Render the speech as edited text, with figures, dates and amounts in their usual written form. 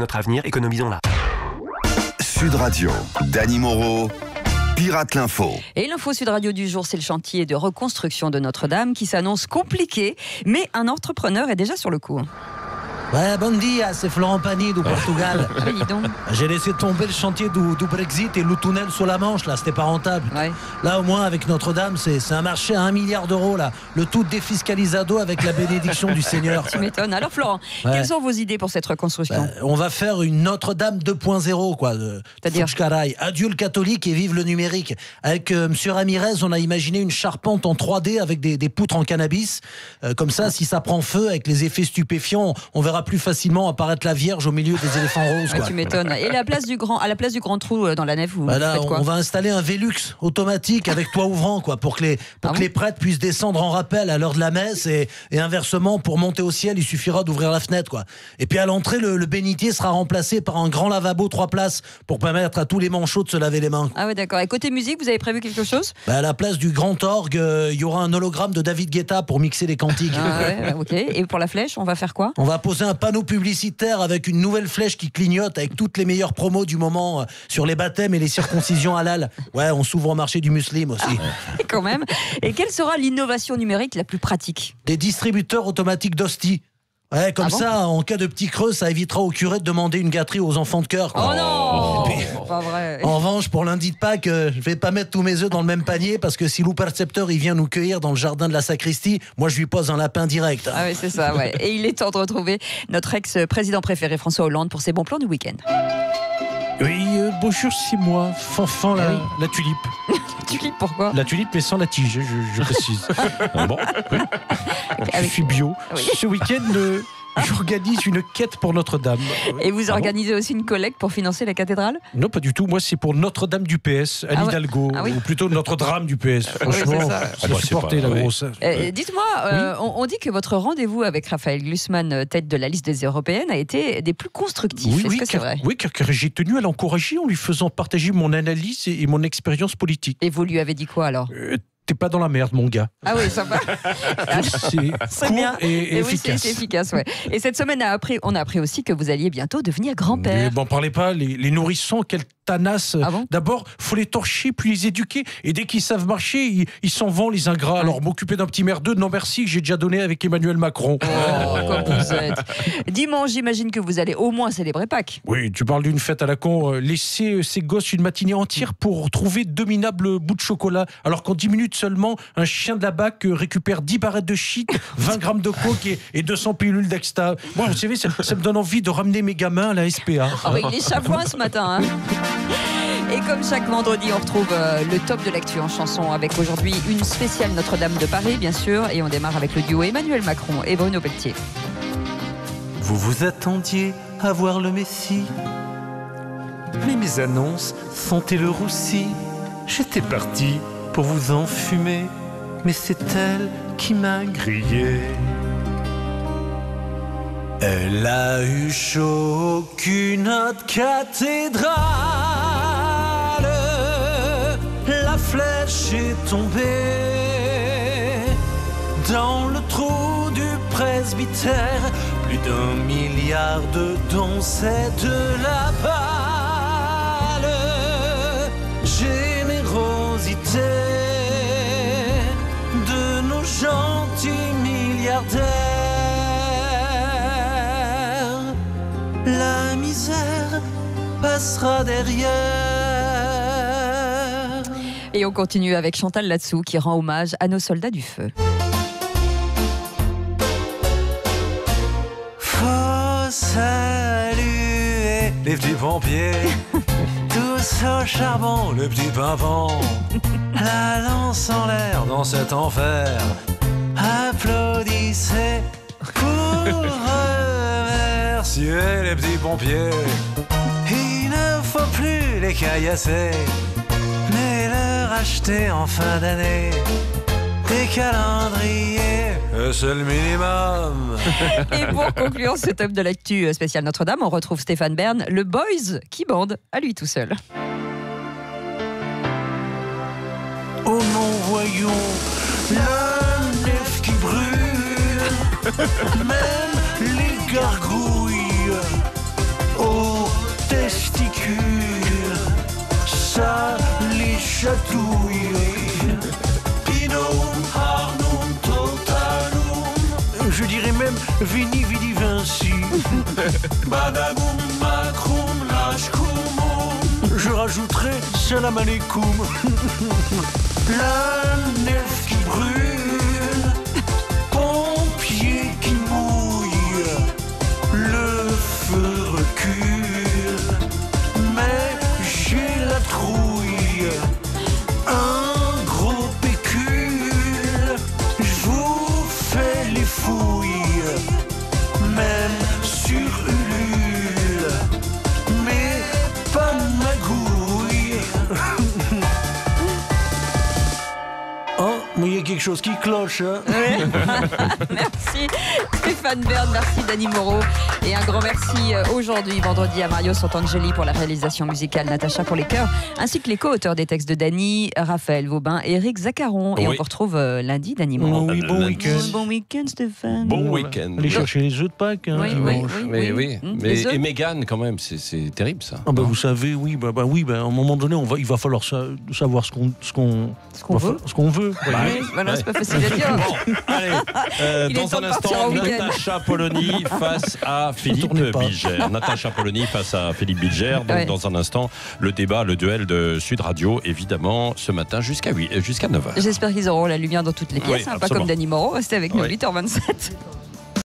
Notre avenir, économisons-la. Sud Radio, Dany Moreau, Pirate l'Info. Et l'info Sud Radio du jour, c'est le chantier de reconstruction de Notre-Dame qui s'annonce compliqué, mais un entrepreneur est déjà sur le coup. Ouais, bon dia, c'est Florent Pagny du Portugal. Ah, dis donc. J'ai laissé tomber le chantier du Brexit et le tunnel sous la Manche, là, c'était pas rentable. Ouais. Là, au moins, avec Notre-Dame, c'est un marché à 1 milliard d'euros, là. Le tout défiscalisado avec la bénédiction du Seigneur. Tu m'étonnes. Alors Florent, Ouais. quelles sont vos idées pour cette reconstruction? On va faire une Notre-Dame 2.0, quoi. C'est-à-dire Fuchcaray. Adieu le catholique et vive le numérique. Avec Monsieur Ramirez, on a imaginé une charpente en 3D avec des poutres en cannabis. Comme ça, si ça prend feu, avec les effets stupéfiants, on verra plus facilement apparaître la Vierge au milieu des éléphants roses, Ouais, quoi. tu m'étonnes. Et à la place du grand trou dans la nef, vous Voilà, faites quoi? on va installer un Velux automatique avec toit ouvrant, quoi, pour que les prêtres puissent descendre en rappel à l'heure de la messe et inversement, pour monter au ciel, il suffira d'ouvrir la fenêtre, quoi. Et puis à l'entrée, le bénitier sera remplacé par un grand lavabo 3 places pour permettre à tous les manchots de se laver les mains. Ah ouais, d'accord. Et côté musique, vous avez prévu quelque chose? À la place du grand orgue, il y aura un hologramme de David Guetta pour mixer les cantiques. Ah ouais, ok. Et pour la flèche, on va faire quoi? On va poser un panneau publicitaire avec une nouvelle flèche qui clignote avec toutes les meilleures promos du moment sur les baptêmes et les circoncisions halal. Ouais, on s'ouvre au marché du musulman aussi. Quand même. Et quelle sera l'innovation numérique la plus pratique? Des distributeurs automatiques d'hosties. Ouais, comme ça, en cas de petit creux, ça évitera au curé de demander une gâterie aux enfants de cœur, quoi. Oh non, Et puis, pas vrai. en revanche, pour lundi de Pâques, je vais pas mettre tous mes œufs dans le même panier parce que si l'ou-percepteur il vient nous cueillir dans le jardin de la sacristie, moi je lui pose un lapin direct. Ah oui, c'est ça, ouais. Et il est temps de retrouver notre ex-président préféré François Hollande pour ses bons plans du week-end. Oui, bonjour, c'est moi, Fanfan, Ah la tulipe. Tu cliques pourquoi? La tulipe, mais sans la tige, je précise. Bon, oui. Je suis bio. Oui. Ce week-end, j'organise une quête pour Notre-Dame. Et vous Ah bon organisez aussi une collecte pour financer la cathédrale? Non, pas du tout. Moi, c'est pour Notre-Dame du PS, Anne Ah ouais. Hidalgo. Ah oui. Ou plutôt Notre-Dame du PS. Oui, Franchement, c'est ça. elle a supporté la grosse. Dites-moi, on dit que votre rendez-vous avec Raphaël Glucksmann, tête de la liste des Européennes, a été des plus constructifs. Est-ce que c'est vrai? Oui, car j'ai tenu à l'encourager en lui faisant partager mon analyse et mon expérience politique. Et vous lui avez dit quoi alors? T'es pas dans la merde, mon gars. Ah oui, sympa. C'est court bien. et oui, efficace. c'est efficace, ouais. Et cette semaine, on a appris aussi que vous alliez bientôt devenir grand-père. Mais bon, parlez pas, les nourrissons, quelle tanasse. Ah bon? D'abord, faut les torcher, puis les éduquer. Et dès qu'ils savent marcher, ils s'en vont, les ingrats. Alors, m'occuper d'un petit merdeux, non merci, que j'ai déjà donné avec Emmanuel Macron. Oh, comme vous êtes. Dimanche, j'imagine que vous allez au moins célébrer Pâques. Oui, tu parles d'une fête à la con. Laisser ces gosses une matinée entière pour trouver 2 minables bouts de chocolat. Alors qu'en 10 minutes seulement, un chien de la BAC récupère 10 barrettes de shit, 20 grammes de coke et 200 pilules d'Axta. Moi, vous savez, ça me donne envie de ramener mes gamins à la SPA. Ah oui, il est chavoin ce matin. Hein. Et comme chaque vendredi, on retrouve le top de l'actu en chanson avec aujourd'hui une spéciale Notre-Dame de Paris, bien sûr. Et on démarre avec le duo Emmanuel Macron et Bruno Pelletier. Vous vous attendiez à voir le Messie, mais mes annonces sentaient le roussi. J'étais parti pour vous enfumer, mais c'est elle qui m'a grillé. Elle a eu chaud qu'une autre cathédrale. La flèche est tombée dans le trou du presbytère. Plus d'1 milliard de dons, c'est de la balle. Générosité de nos gentils milliardaires. La misère passera derrière. Et on continue avec Chantal Latsou qui rend hommage à nos soldats du feu. Faut saluer les petits pompiers, tous au charbon, le petit pimpon, la lance en l'air dans cet enfer. Applaudissez pour remercier les petits pompiers. Il ne faut plus les caillasser, mais leur acheter en fin d'année des calendriers, c'est le minimum. Et pour conclure ce top de l'actu spécial Notre-Dame, on retrouve Stéphane Bern, le Boys qui bande à lui tout seul. Oh non, voyons la nef qui brûle, même les gargouilles. Oh Vini Vidi Vinci. Badaboum, Macroum, Lashkoumoum. Je rajouterai Salam Aleikum. La nef qui brûle, pompier qui mouille, le feu recule, mais j'ai la trouille, un gros pécule, je vous fais les fouilles, même sur Ulule, mais pas de magouille. Oh, mais il y a quelque chose qui cloche. Hein. Ouais. Merci Stéphane Bern, merci Dany Moreau. Et un grand merci aujourd'hui, vendredi, à Mario Santangeli pour la réalisation musicale, Natacha pour les chœurs, ainsi que les co-auteurs des textes de Dany, Raphaël Vaubin et Eric Zaccaron. Et on vous retrouve lundi, Dany Moreau. Oui, bon week-end. Bon week-end, Stéphane. Bon week-end. Allez chercher les œufs de Pâques. Hein, Mais et Mégane, quand même, c'est terrible ça. Ah bah vous savez, oui, à un moment donné, il va falloir savoir ce qu'on veut. Oui, voilà, c'est pas facile à dire. Bon, allez, Il est dans temps un de partir instant, en week-end. Natacha Polony face à Philippe Bilger. Natacha Polony face à Philippe Bilger. Donc, dans un instant, le débat, le duel de Sud Radio, évidemment, ce matin jusqu'à 9h. J'espère qu'ils auront la lumière dans toutes les pièces, pas comme Dany Moreau. Restez avec nous, 8h27.